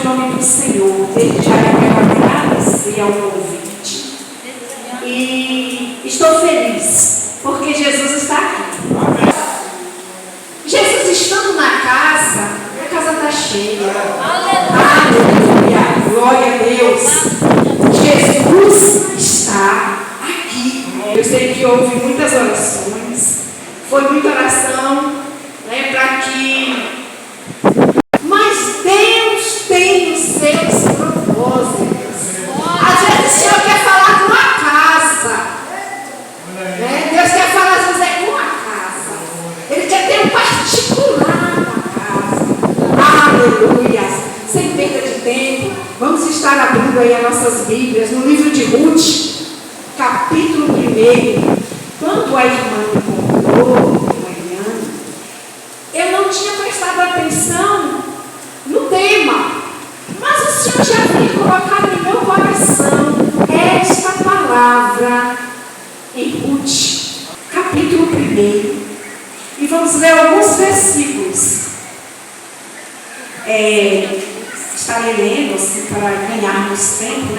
nome do Senhor. Desde já eu quero agradecer ao convite. E estou feliz, porque Jesus está aqui. Jesus estando na casa, a casa está cheia. Aleluia! Glória a Deus! Jesus está aqui. Eu sei que houve muitas orações, foi muita oração, para que... Mas Deus tem os seus propósitos. Às vezes o Senhor quer falar com a casa. Deus quer falar às vezes com a casa. Ele quer ter um particular na casa. Aleluia! Sem perda de tempo, vamos estar abrindo aí as nossas Bíblias no livro de Ruth, capítulo 1. Quando a irmã me convidou, eu não tinha prestado atenção no tema, mas o Senhor já havia colocado em meu coração esta palavra em Ruth, capítulo 1. E vamos ler alguns versículos. Estarei lendo assim para ganharmos tempo,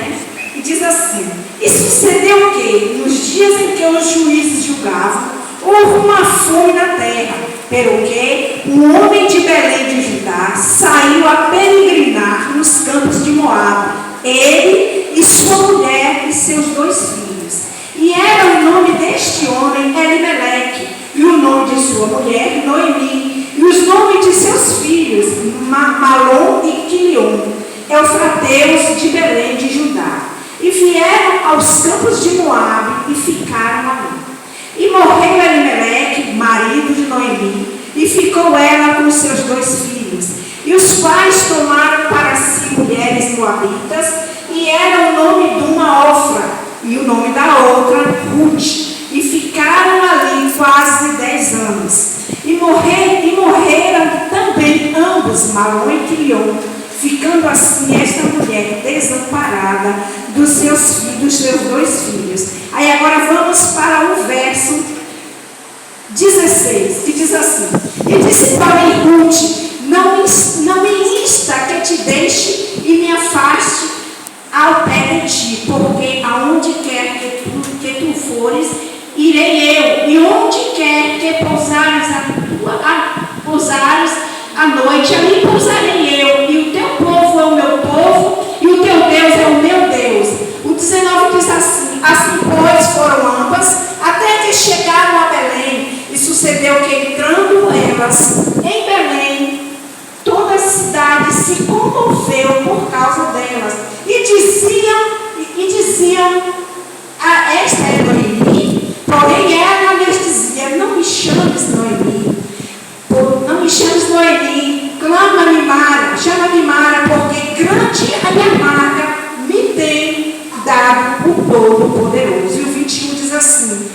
E diz assim: e sucedeu que, nos dias em que os juízes julgavam, houve uma fome na terra, pelo que um homem de Belém de Judá saiu a peregrinar nos campos de Moabe, ele e sua mulher e seus 2 filhos. E era o nome deste homem Elimeleque, e o nome de sua mulher Noemi, e os nomes de seus filhos Malom e Quilion, eufrateus de Belém de Judá. E vieram aos campos de Moabe e ficaram ali. E morreu Elimeleque, marido de Noemi, e ficou ela com seus 2 filhos. E os pais tomaram para si mulheres moabitas, e era o nome de uma Ofra, e o nome da outra Ruth. E ficaram ali quase 10 anos. E morreram também ambos, Malom e Quilion, ficando assim esta mulher desamparada dos seus 2 filhos. Aí agora vamos para o verso 16, que diz assim: e disse para Ruth: não me insta que te deixe e me afaste ao pé de ti, porque aonde quer que tu fores, irei eu, e onde quer que pousares a noite, ali pousarei eu, e o teu povo é o meu povo, e o teu Deus é o meu Deus. O 19 diz assim: assim pois foram ambas, até que chegaram a Belém, e sucedeu que entrando elas em Belém, toda a cidade se comoveu por causa delas, e diziam a esta é Noemi, porém ela lhes dizia: não me chames Noemi, não me chames Noemi, clama-me Mara, chama-me Mara, porque grande a minha marca me tem dado o Todo-Poderoso. E o 21 diz assim: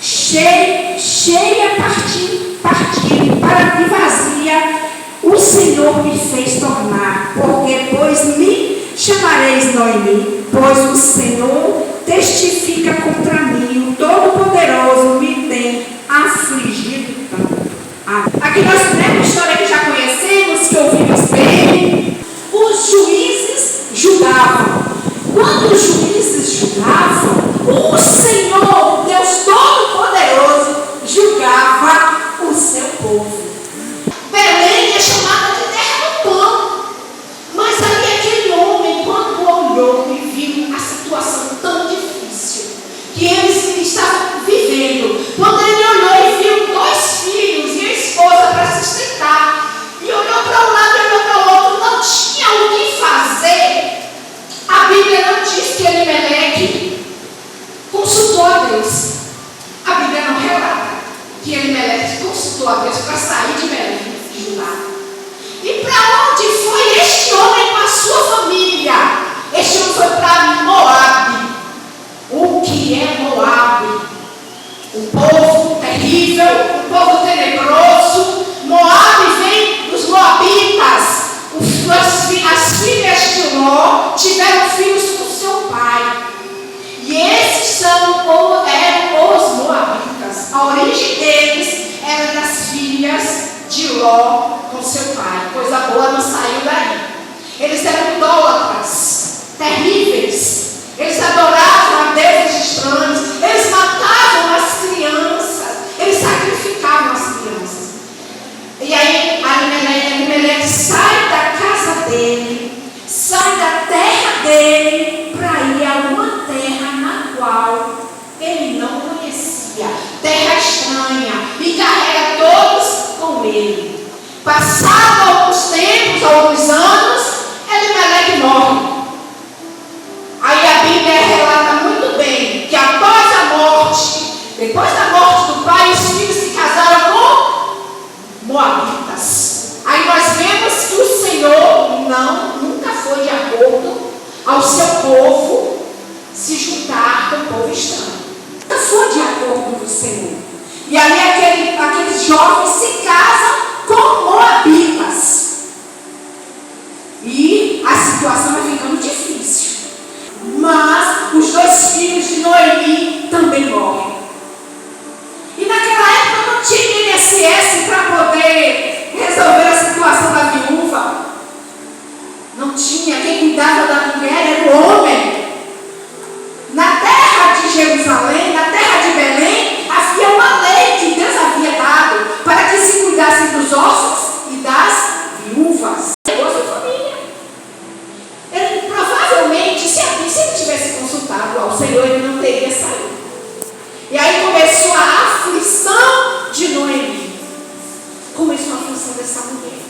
cheia partir para e vazia, o Senhor me fez tornar, porque pois me chamareis Noemi, pois o Senhor testifica contra mim, o Todo-Poderoso me tem afligido tanto. Aqui nós temos uma história que já conhecemos, que ouvimos bem. Os juízes julgavam. Quando os juízes julgavam, o Senhor, Deus Todo-Poderoso, julgava o seu povo. Belém é chamada de terra do pão. Mas ali aquele homem, quando olhou e viu a situação tão difícil que eles estavam vivendo, quando ele olhou e viu 2 filhos e a esposa para sustentar, e olhou para um lado e olhou para o outro, não tinha o que fazer. A Bíblia não diz que Elimeleque consultou a Deus. A Bíblia não relata que Elimeleque consultou a Deus para sair de Belém, de Judá. E para onde foi este homem com a sua família? Este homem foi para Moabe. O que é Moabe? Um povo terrível, um povo tenebroso. Moabe vem dos moabitas. As filhas de Ló tiveram filhos com seu pai. E esses eram os moabitas. A origem deles era das filhas de Ló com seu pai. Coisa boa não saiu daí. Eles eram idólatras, terríveis. Eles adoravam a deuses estranhos. Eles matavam as crianças. Eles sacrificavam as crianças. E aí, Abimeleque sai da casa dele, sai da terra dele, para ir a uma terra na qual ele não conhecia, terra estranha, e carrega todos com ele. Passado alguns tempos, alguns anos, Abimeleque morre. Aí a Bíblia relata muito bem que após a morte, depois da morte do pai, os filhos se casaram com moabitas. Aí nós vemos que o Senhor nunca foi de acordo ao seu povo se juntar com o povo estranho. Nunca foi de acordo com o Senhor. E ali aqueles jovens se casam com moabitas. E a situação vai ficando difícil. Mas os dois filhos de Noemi também morrem. E naquela época não tinha INSS para poder resolver a situação da viúva. Não tinha. Quem cuidava da mulher era o homem. Na terra de Jerusalém, na terra de Belém, havia uma lei que Deus havia dado para que se cuidassem dos órfãos e das viúvas. Ele provavelmente, se ele tivesse consultado ao Senhor, ele não teria saído. E aí começou a aflição de Noemi. Começou a aflição dessa mulher.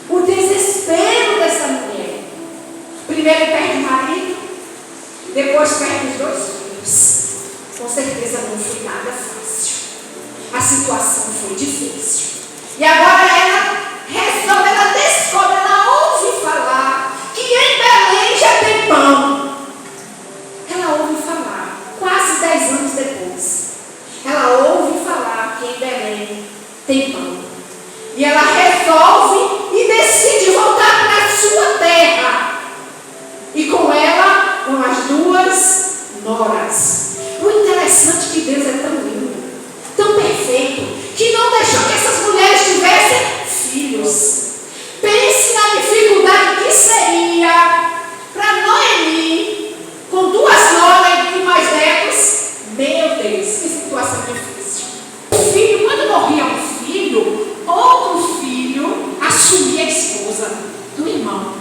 O desespero dessa mulher. Primeiro perde o marido, depois perde os dois filhos. Com certeza não foi nada fácil. A situação foi difícil. E agora ela resolve, ela descobre, ela ouve falar que em Belém já tem pão. Ela ouve falar, quase 10 anos depois. Ela ouve falar que em Belém tem pão. E ela resolve e decide voltar para a sua terra. E com ela, com as duas noras. O interessante é que Deus é tão lindo, tão perfeito, que não deixou que essas mulheres tivessem filhos. Pense na dificuldade que seria para Noemi, com duas noras e mais netos. Meu Deus, que situação difícil. O filho, quando morria um filho, outro filho assumia a esposa do irmão.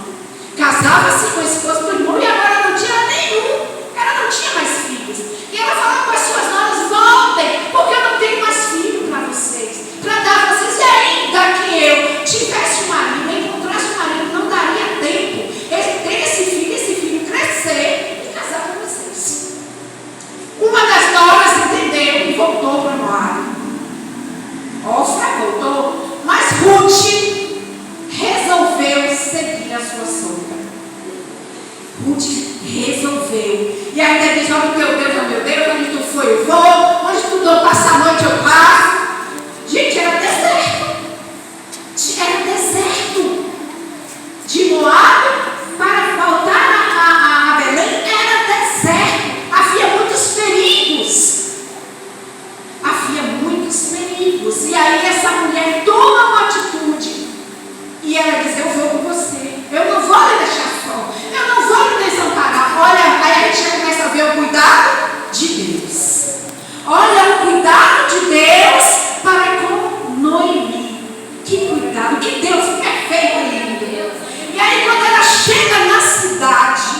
Casava-se com a esposa do irmão e agora não tinha nenhum. Ela não tinha mais filhos. E ela falava com as suas noras: voltem, porque eu não tenho mais filho para vocês, para dar a vocês. E ainda que eu tivesse um marido, encontrasse um marido, não daria tempo ter esse filho crescer e casar com vocês. Uma das noras entendeu e voltou para Moab. Ofra voltou, mas Ruth resolveu seguir a sua sogra. Ruth resolveu. E ainda diz: oh meu Deus, onde tu foi eu vou, onde tu não passa a noite eu passo. Gente, era deserto. Era deserto. De Moab para voltar a Belém era deserto. Havia muitos perigos. E aí essa mulher toma uma atitude. E ela diz: eu vou com você. Eu não vou lhe deixar só. Eu não vou lhe desamparar. Olha, aí a gente já começa a ver o cuidado de Deus. Olha o cuidado de Deus para com Noemi. Que cuidado, que Deus perfeito ali. E aí quando ela chega na cidade,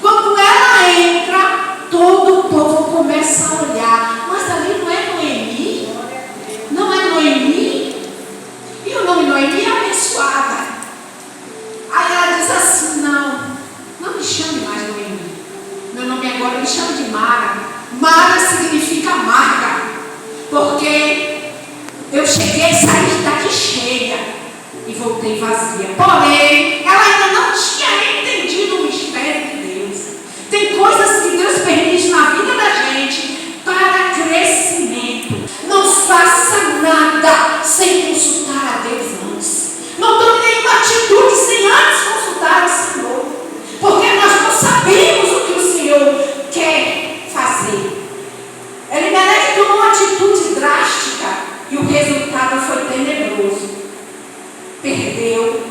quando ela entra, todo o povo começa a olhar. Mas ali não é Noemi? Não é Noemi? E o nome Noemi é abençoada. Aí ela diz assim: não me chame mais Noemi. Meu nome agora me chama de Mara. Mara significa amarga, porque eu cheguei, saí daqui cheia e voltei vazia. Porém, ela ainda não tinha entendido o mistério de Deus. Tem coisas que Deus permite na vida da gente para crescimento. Não faça nada sem consultar a Deus antes. Não tome nenhuma atitude sem antes consultar o Senhor. Porque nós não sabemos o que o Senhor quer fazer. Abimeleque tomou uma atitude drástica e o resultado foi tenebroso. Ele perdeu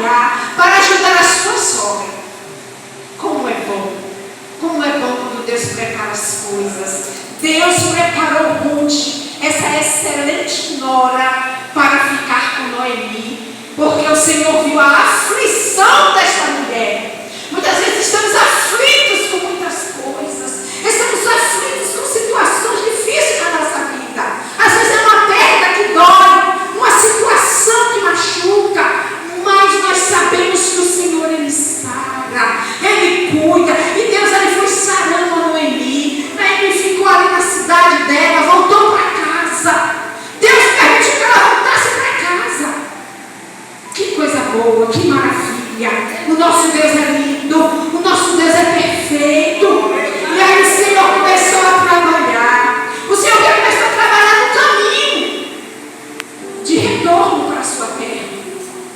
trabalhar para ajudar a sua sogra. Como é bom quando Deus prepara as coisas. Deus preparou Ruth, essa excelente nora, para ficar com Noemi, porque o Senhor viu a aflição desta mulher. Muitas vezes estamos aflitos com muitas coisas, estamos aflitos com situações difíceis na nossa vida. Às vezes é uma perda que dói, uma situação que machuca, mas nós sabemos que o Senhor, Ele sara, Ele cuida. E Deus, Ele foi sarando a Noemi. Noemi ficou ali na cidade dela, voltou para casa. Deus permitiu que ela voltasse para casa. Que coisa boa, que maravilha. O nosso Deus é lindo, o nosso Deus é perfeito. E aí o Senhor começou a trabalhar. O Senhor começou a trabalhar no caminho de retorno para a sua terra,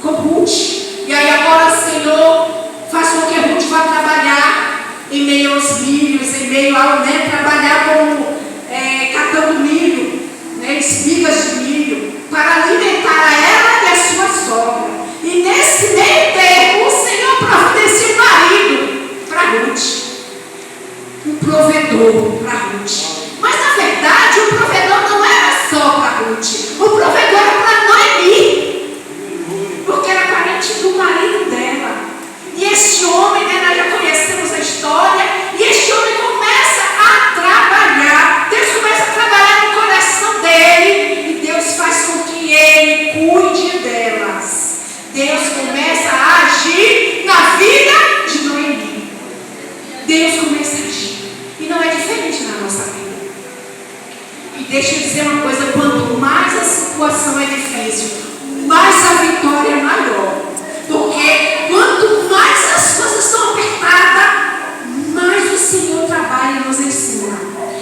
com Ruth. E aí agora o Senhor faz com que Ruth vá trabalhar em meio aos milhos, em meio ao, trabalhar catando milho, espigas de milho, para alimentar a ela e a sua sogra. E nesse meio tempo, o Senhor providencia um marido para Ruth, um provedor para Ruth. Mas na verdade, o provedor não era só para Ruth, o provedor era para Noemi, porque era parente do marido dela. E este homem, nós já conhecemos a história, e este homem começa a trabalhar. Deus começa a trabalhar no coração dele, e Deus faz com que ele cuide delas. Deus começa a agir na vida de Noemi. Deus começa a agir, e não é diferente na nossa vida. E deixa eu dizer uma coisa: quanto mais a situação é difícil, mais a vitória é maior. Porque quanto mais as coisas estão apertadas, mais o Senhor trabalha e nos ensina.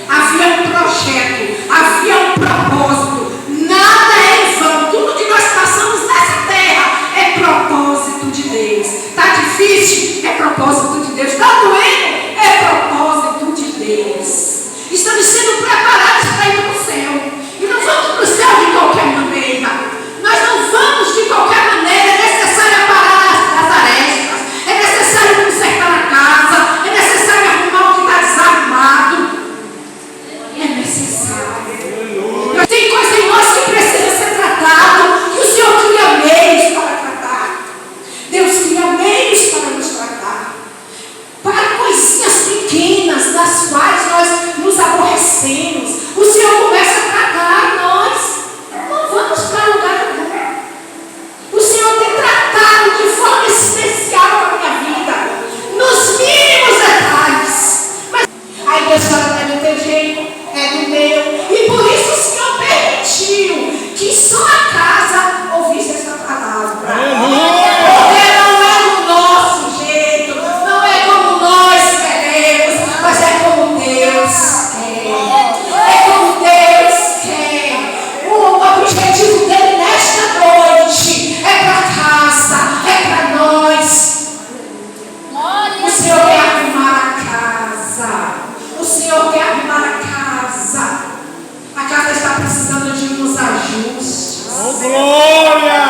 Havia um projeto, havia um propósito. Nada é em vão. Tudo que nós passamos nessa terra é propósito de Deus. Está difícil? É propósito de Deus. Está doendo? É propósito de Deus. Estamos sendo preparados para ir para o céu. E não vamos para o céu de qualquer maneira. Nós não vamos de qualquer maneira. É necessário parar as arestas. É necessário consertar a casa. É necessário arrumar o que está desarrumado. É necessário. Tem coisa em nós que precisa ser tratado. Que o Senhor cria meios para tratar. Deus cria meios para nos tratar. Para coisinhas pequenas das quais nós nos aborrecemos. O Senhor começa a tratar nós. Não vamos para lugar algum. O Senhor tem tratado de forma especial a minha vida, nos mínimos detalhes. Mas aí Deus fala: não é do teu jeito, é do meu. E por isso o Senhor permitiu que só a casa ouvisse essa palavra. Porque não é do nosso jeito, não é como nós queremos, mas é como Deus quer. É como Deus quer. O objetivo dele nesta noite é para casa, é para nós. O Senhor quer arrumar a casa. O Senhor quer arrumar a casa. A casa está precisando de uns ajustes. Oh, glória!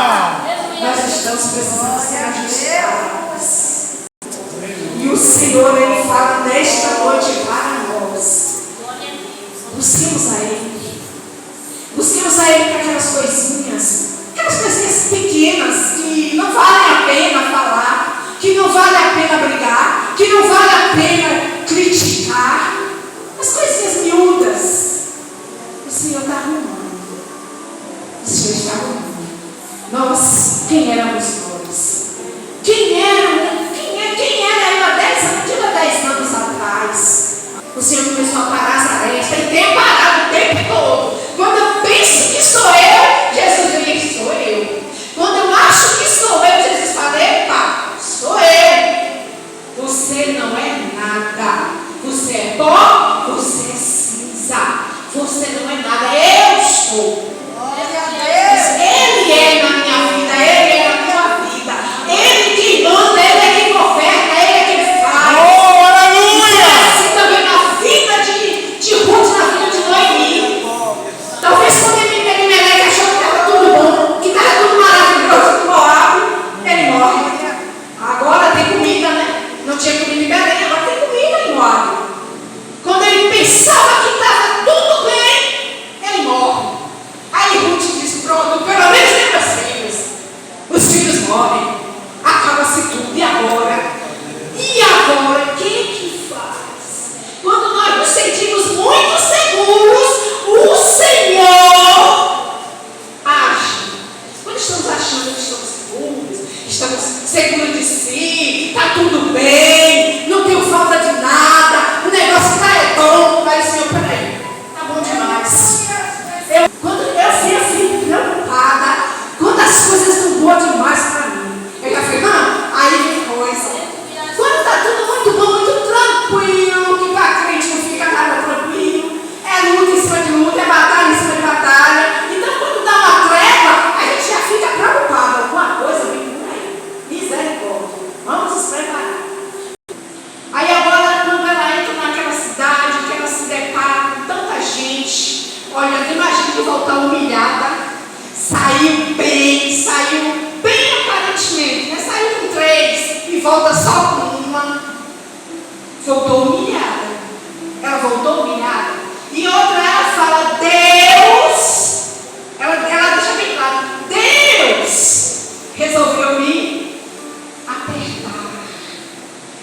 Nós estamos precisando ser ajustados. E o Senhor, Ele fala nesta noite para nós. Busquemos a Ele. Busquemos a Ele para aquelas coisinhas pequenas que não valem a pena falar, que não vale a pena brigar, que não vale a pena criticar. As coisinhas miúdas. O Senhor está arrumando. O Senhor está arrumando. Nós, quem éramos nós? Quem sobe. Acaba-se tudo. E agora? E agora? Quem que faz? Quando nós nos sentimos muito seguros, o Senhor age. Quando estamos achando que estamos seguros de si, está tudo bem, não tenho falta de nada, o negócio está bom, mas Senhor, peraí, está bom demais. Quando eu fico assim, preocupada, quando as coisas estão boas demais para mim, eu já fico, não, aí vem coisa. Quando está tudo muito bom, muito tranquilo, que para crente não fica nada tranquilo, é luta em cima de luta, é batalha em cima de batalha. Então, quando dá uma treva, a gente já fica preocupado, alguma coisa vem por aí. Misericórdia, vamos nos preparar. Aí agora, quando ela entra naquela cidade, que ela se depara com tanta gente, olha, imagina de voltar humilhada, saiu bem aparentemente, né? Saiu com 3 e volta só com uma. Voltou humilhada. Ela voltou humilhada. E outra, ela fala, Deus, ela deixa bem claro, Deus resolveu me apertar.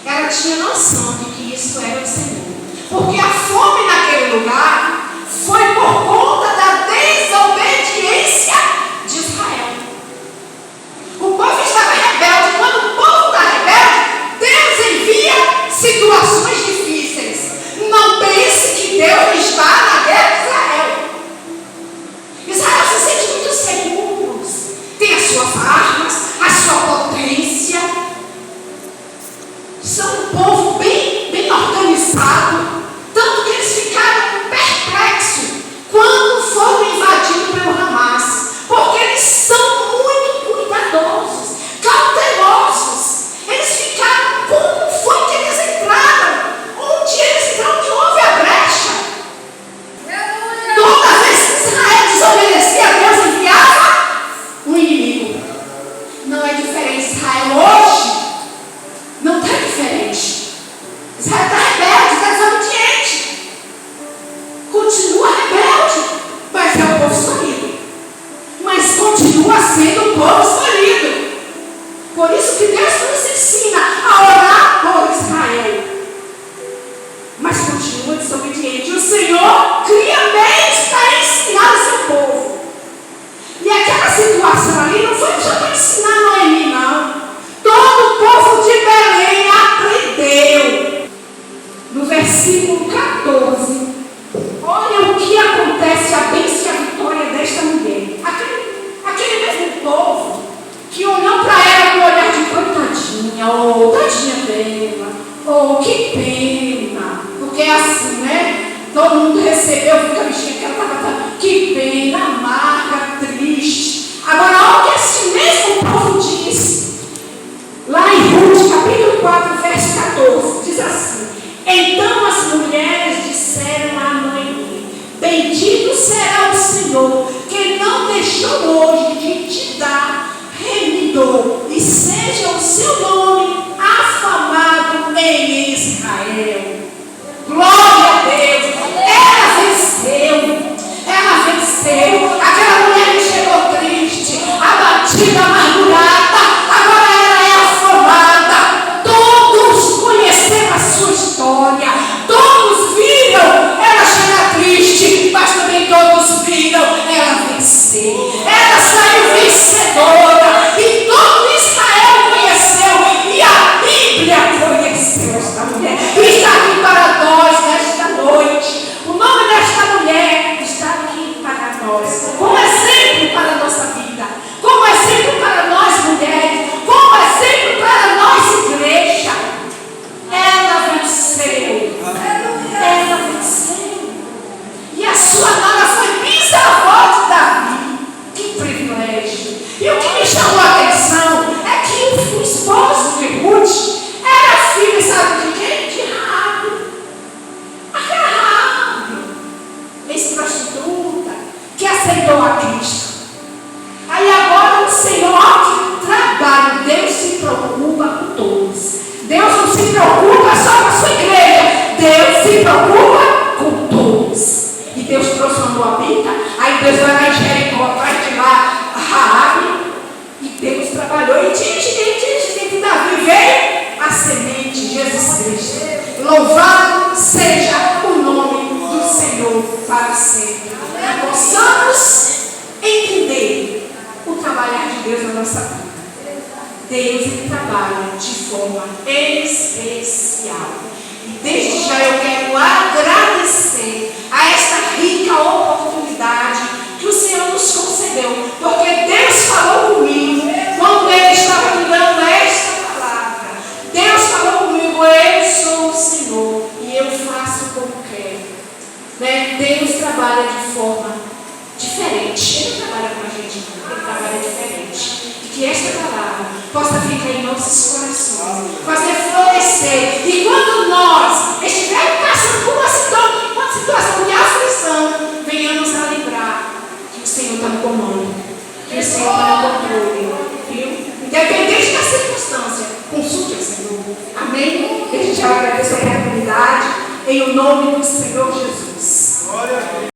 Ela tinha noção de que isso era o Senhor. Porque a fome naquele lugar foi por conta da desobediência de Israel. O povo estava rebelde. Quando o povo está rebelde, Deus envia situações difíceis. Não pense que Deus está na guerra de Israel. Israel se sente muito seguro. Tem as suas armas, a sua potência. São um povo bem organizado. Tanto que eles ficaram perplexos quando foram invadidos pelo Hamas. Porque eles são muito cuidadosos, cautelosos. Eles ficaram, como foi que eles entraram? Onde eles entraram? Onde houve a brecha? Toda vez que Israel desobedecia a Deus, enviava um inimigo. Não é diferente. Israel hoje não está diferente. Israel está rebelde, está desobediente. Continua rebelde, mas é o povo escolhido. Mas continua sendo o povo escolhido. Por isso que Deus nos ensina a orar por Israel. Mas continua desobediente. O Senhor cria meios para ensinar o seu povo. E aquela situação ali não foi só para ensinar Noemi, não. Todo o povo de Belém aprendeu. No versículo 14, olha o que acontece, a bênção e a vitória desta mulher. Aquele mesmo povo que olhou para ela com um olhar de coitadinha, oh, tadinha dela, oh, que pena. Porque é assim, né? Todo mundo recebeu, fica mexendo que ela estava, que pena, amarga, triste. Agora, olha o que esse mesmo povo diz. Lá em Ruth, capítulo 4, verso 14, diz assim: então as mulheres disseram a Noemi: bendito será o Senhor, que não deixou hoje de te dar remidor, e seja o seu nome afamado em Israel. Glória a Deus! Ela venceu. Aquela mulher que chegou triste, abatida, amargurada, agora ela é afamada. Todos conheceram a sua história, todos viram ela chegar triste, mas também todos viram ela vencer. Ela saiu vencedora e todo Israel conheceu, e a Bíblia conheceu esta mulher. E está aqui para nós nesta noite. O nome desta mulher está aqui para nós, como exemplo para a nossa vida, como exemplo para nós mulheres, como exemplo para nós igreja. Ela venceu. Ela venceu. E a sua nora foi bisavó de Davi. Que privilégio. E o que me chamou a atenção é que o esposo de Ruth era filho, sabe de quem? De Raabe. Aquela Raabe, ex-prostituta, que aceitou a Cristo. Aí agora o Senhor que trabalha, Deus se preocupa com todos. Deus não se preocupa só com a sua igreja, Deus se preocupa com todos. E Deus trouxe uma moabita, aí Deus vai lá em Jericó, atrás de lá a Raabe, e Deus trabalhou. E tinha Deus ele trabalha de forma especial. E desde já eu quero agradecer a esta rica oportunidade que o Senhor nos concedeu, porque Deus falou comigo quando Ele estava me dando esta palavra. Deus falou comigo, eu sou o Senhor e eu faço como quero. Né? Deus trabalha de forma diferente. Ele trabalha com a gente, Ele trabalha diferente. E que esta palavra possa ficar em nossos corações, fazer florescer. E quando nós estivermos passando por uma situação de aflição, venhamos a lembrar que o Senhor está no comando, que o Senhor está no controle, viu? Independente da circunstância, consulte o Senhor. Amém? E a gente vai agradecer a oportunidade em o nome do Senhor Jesus.